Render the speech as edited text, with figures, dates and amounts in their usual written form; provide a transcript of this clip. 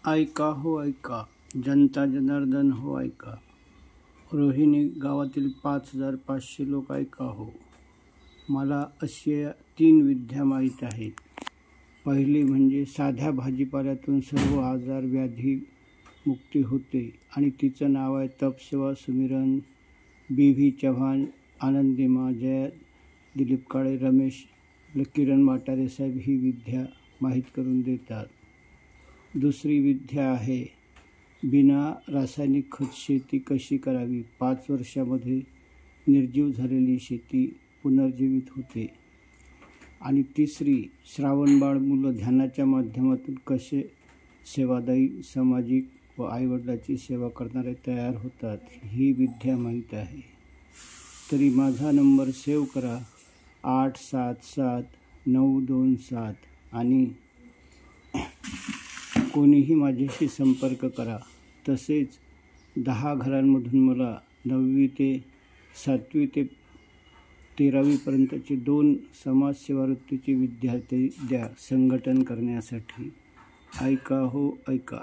ऐका हो ऐका, जनता जनार्दन हो ऐका. रोहिणी गावातील 5,500 लोक ऐका हो. मला अशा 3 विद्या माहीत आहेत. पहिली म्हणजे साध्या भाजीपाल्यातून सर्व आजार व्याधी मुक्ती होते आणि तिचं नाव आहे तपसेवा सुमिरन. बी.व्ही. चव्हाण, आनंदीमा, जया, दिलीप काळे, रमेश, किरण वाटारे साहेब ही विद्या माहीत करून देतात. दुसरी विद्या आहे बिना रासायनिक खत शेती कशी करावी. 5 वर्षामध्ये निर्जीव झालेली शेती पुनर्जीवित होते. आणि तिसरी श्रावणबाळ मुलं ध्यानाच्या माध्यमातून कसे सेवादायी, सामाजिक व आईवडिलाची सेवा करणारे तयार होतात ही विद्या माहीत आहे. तरी माझा नंबर सेव्ह करा 877-927 आणि कोणीही माझ्याशी संपर्क करा. तसेच 10 घरांमधून मला 9वी ते 7वी ते 13वी पर्यंतचे 2 समाजसेवा वृत्तीचे विद्यार्थी द्या संघटन करण्यासाठी. ऐका हो ऐका.